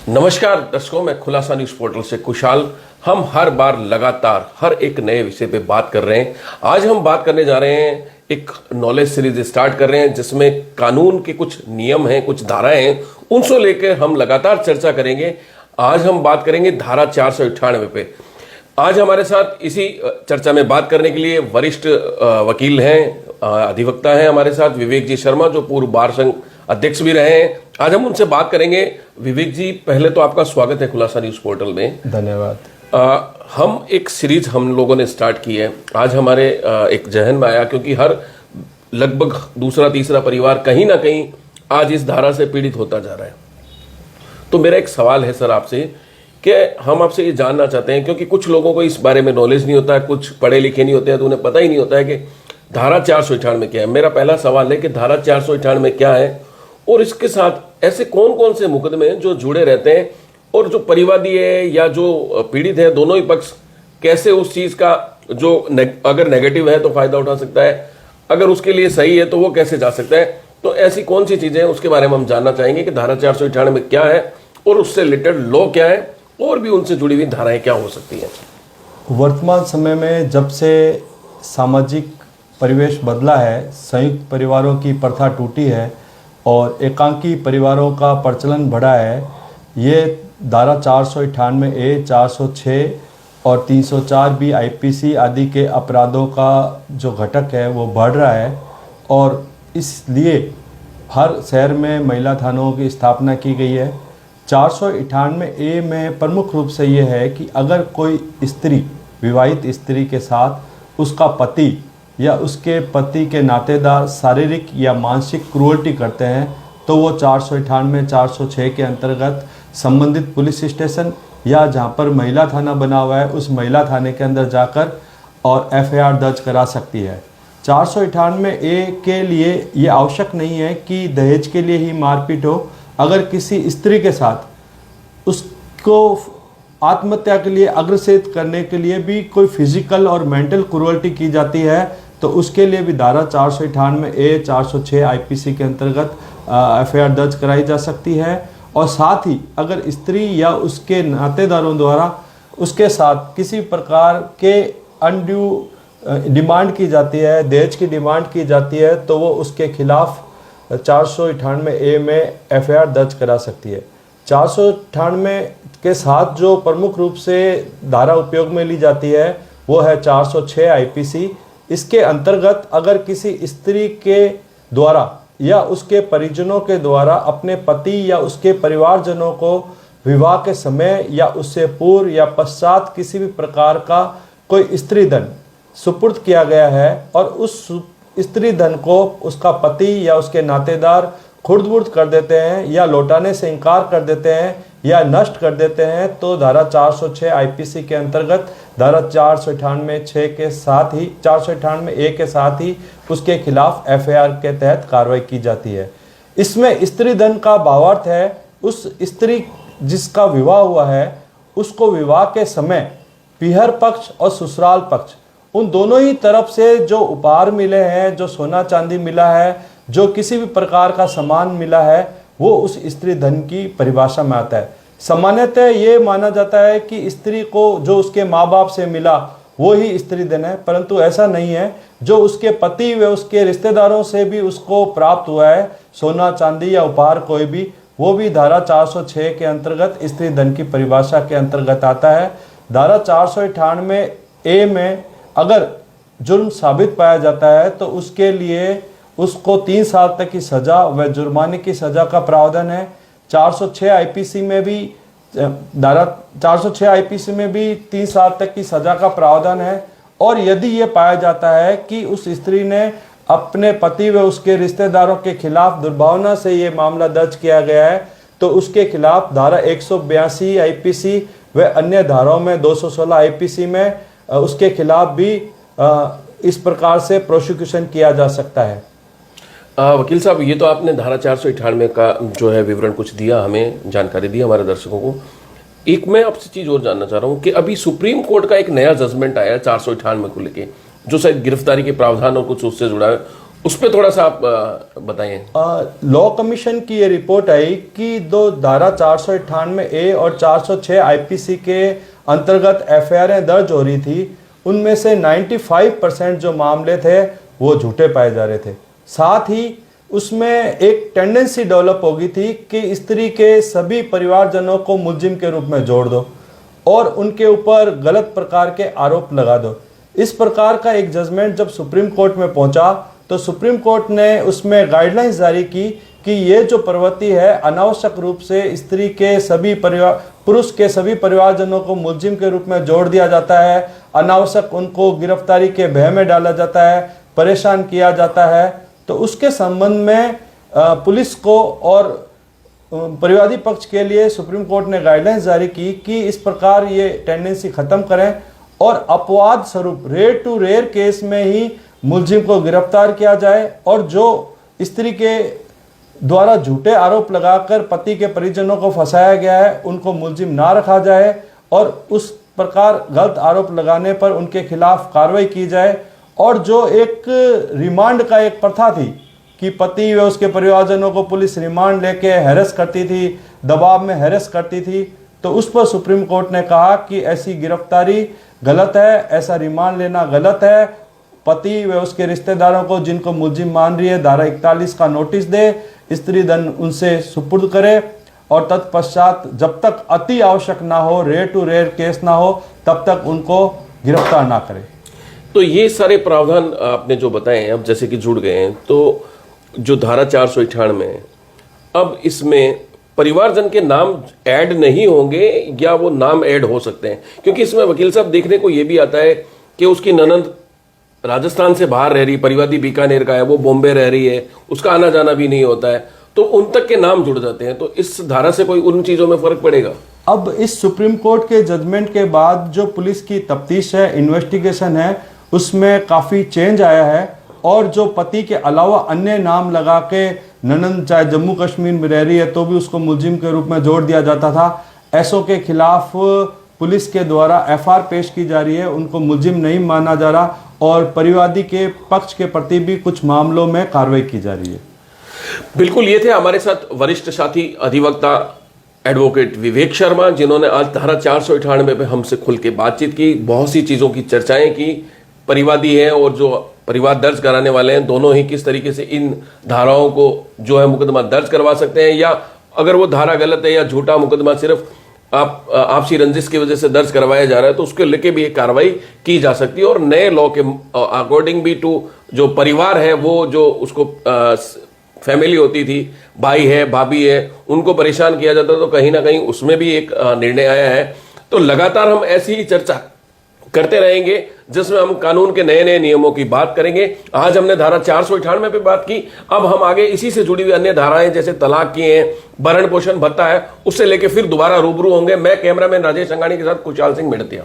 नमस्कार दर्शकों, मैं खुलासा न्यूज पोर्टल से कुशाल। हम हर बार लगातार हर एक नए विषय पे बात कर रहे हैं। आज हम बात करने जा रहे हैं, एक नॉलेज सीरीज स्टार्ट कर रहे हैं जिसमें कानून के कुछ नियम हैं, कुछ धाराएं हैं, उनसे लेकर हम लगातार चर्चा करेंगे। आज हम बात करेंगे धारा 498 पे। आज हमारे साथ इसी चर्चा में बात करने के लिए वरिष्ठ वकील हैं, अधिवक्ता हैं हमारे साथ विवेक जी शर्मा, जो पूर्व बार संघ अध्यक्ष भी रहे हैं। आज हम उनसे बात करेंगे। विवेक जी, पहले तो आपका स्वागत है खुलासा न्यूज पोर्टल में। धन्यवाद। हम एक सीरीज हम लोगों ने स्टार्ट की है। आज हमारे एक जहन में आया, क्योंकि हर लगभग दूसरा तीसरा परिवार कहीं ना कहीं आज इस धारा से पीड़ित होता जा रहा है। तो मेरा एक सवाल है सर आपसे, कि हम आपसे ये जानना चाहते हैं, क्योंकि कुछ लोगों को इस बारे में नॉलेज नहीं होता है, कुछ पढ़े लिखे नहीं होते हैं, तो उन्हें पता ही नहीं होता है कि धारा 498 क्या है। मेरा पहला सवाल है कि धारा 498 क्या है, और इसके साथ ऐसे कौन कौन से मुकदमे जो जुड़े रहते हैं, और जो परिवादी है या जो पीड़ित है, दोनों ही पक्ष कैसे उस चीज का जो अगर नेगेटिव है तो फायदा उठा सकता है, अगर उसके लिए सही है तो वो कैसे जा सकता है। तो ऐसी कौन सी चीजें हैं, उसके बारे में हम जानना चाहेंगे कि धारा 498 क्या है और उससे रिलेटेड लॉ क्या है, और भी उनसे जुड़ी हुई धाराएं क्या हो सकती हैं। वर्तमान समय में जब से सामाजिक परिवेश बदला है, संयुक्त परिवारों की प्रथा टूटी है और एकांकी परिवारों का प्रचलन बढ़ा है, ये धारा 498 ए, 406 और 304 भी आईपीसी आदि के अपराधों का जो घटक है वो बढ़ रहा है। और इसलिए हर शहर में महिला थानों की स्थापना की गई है। 498 ए में प्रमुख रूप से ये है कि अगर कोई स्त्री, विवाहित स्त्री के साथ उसका पति या उसके पति के नातेदार शारीरिक या मानसिक क्रूरल्टी करते हैं, तो वो 498, 406 के अंतर्गत संबंधित पुलिस स्टेशन या जहाँ पर महिला थाना बना हुआ है उस महिला थाने के अंदर जाकर और एफआईआर दर्ज करा सकती है। 498 ए के लिए ये आवश्यक नहीं है कि दहेज के लिए ही मारपीट हो। अगर किसी स्त्री के साथ उसको आत्महत्या के लिए अग्रसित करने के लिए भी कोई फिजिकल और मेंटल क्रूरल्टी की जाती है, तो उसके लिए भी धारा 498 ए, 406 आईपीसी के अंतर्गत एफआईआर दर्ज कराई जा सकती है। और साथ ही अगर स्त्री या उसके नातेदारों द्वारा उसके साथ किसी प्रकार के अनड्यू डिमांड की जाती है, दहेज की डिमांड की जाती है, तो वो उसके खिलाफ 498 ए में एफआईआर दर्ज करा सकती है। 498 के साथ जो प्रमुख रूप से धारा उपयोग में ली जाती है वो है 406 आईपीसी। इसके अंतर्गत अगर किसी स्त्री के द्वारा या उसके परिजनों के द्वारा अपने पति या उसके परिवारजनों को विवाह के समय या उससे पूर्व या पश्चात किसी भी प्रकार का कोई स्त्री धन सुपुर्द किया गया है और उस स्त्री धन को उसका पति या उसके नातेदार खुर्द-बुर्द कर देते हैं या लौटाने से इनकार कर देते हैं या नष्ट कर देते हैं, तो धारा 406 आईपीसी के अंतर्गत धारा 498 के साथ ही 498 ए के साथ ही उसके खिलाफ एफआईआर के तहत कार्रवाई की जाती है। इसमें स्त्री धन का भावार्थ है उस स्त्री जिसका विवाह हुआ है उसको विवाह के समय पीहर पक्ष और ससुराल पक्ष उन दोनों ही तरफ से जो उपहार मिले हैं, जो सोना चांदी मिला है, जो किसी भी प्रकार का सामान मिला है, वो उस स्त्री धन की परिभाषा में आता है। सामान्यतः ये माना जाता है कि स्त्री को जो उसके माँ बाप से मिला वो ही स्त्री धन है, परंतु ऐसा नहीं है। जो उसके पति व उसके रिश्तेदारों से भी उसको प्राप्त हुआ है, सोना चांदी या उपहार कोई भी, वो भी धारा 406 के अंतर्गत स्त्री धन की परिभाषा के अंतर्गत आता है। धारा 498 ए में अगर जुर्म साबित पाया जाता है तो उसके लिए उसको 3 साल तक की सजा व जुर्माने की सजा का प्रावधान है। 406 आईपीसी में भी धारा 406 आईपीसी में भी 3 साल तक की सजा का प्रावधान है। और यदि ये पाया जाता है कि उस स्त्री ने अपने पति व उसके रिश्तेदारों के खिलाफ दुर्भावना से ये मामला दर्ज किया गया है, तो उसके खिलाफ धारा 182 आईपीसी व अन्य धाराओं में 216 आईपीसी में उसके खिलाफ भी इस प्रकार से प्रोसिक्यूशन किया जा सकता है। वकील साहब, ये तो आपने धारा 498 का जो है विवरण कुछ दिया, हमें जानकारी दी हमारे दर्शकों को। एक मैं आपसे चीज और जानना चाह रहा हूँ कि अभी सुप्रीम कोर्ट का एक नया जजमेंट आया है 498 को लेके, जो शायद गिरफ्तारी के प्रावधान और कुछ उससे जुड़ा है, उस पर थोड़ा सा आप बताइए। लॉ कमीशन की ये रिपोर्ट आई कि दो धारा 498A और 406 आईपीसी के अंतर्गत एफआईआर दर्ज हो रही थी, उनमें से 95% जो मामले थे वो झूठे पाए जा रहे थे। साथ ही उसमें एक टेंडेंसी डेवलप हो गई थी कि स्त्री के सभी परिवारजनों को मुलजिम के रूप में जोड़ दो और उनके ऊपर गलत प्रकार के आरोप लगा दो। इस प्रकार का एक जजमेंट जब सुप्रीम कोर्ट में पहुंचा तो सुप्रीम कोर्ट ने उसमें गाइडलाइंस जारी की कि ये जो प्रवृत्ति है अनावश्यक रूप से स्त्री के सभी परिवार पुरुष के सभी परिवारजनों को मुलजिम के रूप में जोड़ दिया जाता है, अनावश्यक उनको गिरफ्तारी के भय में डाला जाता है, परेशान किया जाता है। तो उसके संबंध में पुलिस को और परिवादी पक्ष के लिए सुप्रीम कोर्ट ने गाइडलाइंस जारी की कि इस प्रकार ये टेंडेंसी खत्म करें और अपवाद स्वरूप रेयर टू रेयर केस में ही मुलजिम को गिरफ्तार किया जाए और जो स्त्री के द्वारा झूठे आरोप लगाकर पति के परिजनों को फंसाया गया है उनको मुलजिम ना रखा जाए और उस प्रकार गलत आरोप लगाने पर उनके खिलाफ कार्रवाई की जाए। और जो एक रिमांड का एक प्रथा थी कि पति व उसके परिवारजनों को पुलिस रिमांड लेके हैरेस करती थी, दबाव में हैरेस करती थी, तो उस पर सुप्रीम कोर्ट ने कहा कि ऐसी गिरफ्तारी गलत है, ऐसा रिमांड लेना गलत है। पति व उसके रिश्तेदारों को जिनको मुलजिम मान रही है धारा 41 का नोटिस दे, स्त्री धन उनसे सुपुर्द करे और तत्पश्चात जब तक अति आवश्यक ना हो, रेयर टू रेयर केस ना हो, तब तक उनको गिरफ्तार ना करे। तो ये सारे प्रावधान आपने जो बताए हैं अब जैसे कि जुड़ गए हैं, तो जो धारा 498 है अब इसमें परिवारजन के नाम ऐड नहीं होंगे या वो नाम ऐड हो सकते हैं? क्योंकि इसमें वकील साहब देखने को ये भी आता है कि उसकी ननंद राजस्थान से बाहर रह रही, परिवादी बीकानेर का है, वो बॉम्बे रह रही है, उसका आना जाना भी नहीं होता है, तो उन तक के नाम जुड़ जाते हैं। तो इस धारा से कोई उन चीजों में फर्क पड़ेगा? अब इस सुप्रीम कोर्ट के जजमेंट के बाद जो पुलिस की तफ्तीश है, इन्वेस्टिगेशन है, उसमें काफी चेंज आया है और जो पति के अलावा अन्य नाम लगा के ननंद चाहे जम्मू कश्मीर में रह रही है तो भी उसको मुलजिम के रूप में जोड़ दिया जाता था। ऐसों के खिलाफ पुलिस के द्वारा एफआईआर पेश की जा रही है, उनको मुलजिम नहीं माना जा रहा और परिवादी के पक्ष के प्रति भी कुछ मामलों में कार्रवाई की जा रही है। बिल्कुल, ये थे हमारे साथ वरिष्ठ साथी अधिवक्ता एडवोकेट विवेक शर्मा, जिन्होंने आज धारा 498 पे हमसे खुल के बातचीत की, बहुत सी चीजों की चर्चाएं की। परिवादी है और जो परिवार दर्ज कराने वाले हैं दोनों ही किस तरीके से इन धाराओं को जो है मुकदमा दर्ज करवा सकते हैं, या अगर वो धारा गलत है या झूठा मुकदमा सिर्फ आपसी रंजिश की वजह से दर्ज करवाया जा रहा है तो उसके लेके भी एक कार्रवाई की जा सकती है। और नए लॉ के अकॉर्डिंग भी टू जो परिवार है, वो जो उसको फैमिली होती थी, भाई है, भाभी है, उनको परेशान किया जाता, तो कहीं ना कहीं उसमें भी एक निर्णय आया है। तो लगातार हम ऐसी ही चर्चा करते रहेंगे जिसमें हम कानून के नए नए नियमों की बात करेंगे। आज हमने धारा 498 पे बात की, अब हम आगे इसी से जुड़ी हुई अन्य धाराएं जैसे तलाक की हैं, भरण पोषण भत्ता है, उससे लेके फिर दोबारा रूबरू होंगे। मैं कैमरामैन राजेश अंगानी के साथ खुशहाल सिंह मेड़तिया।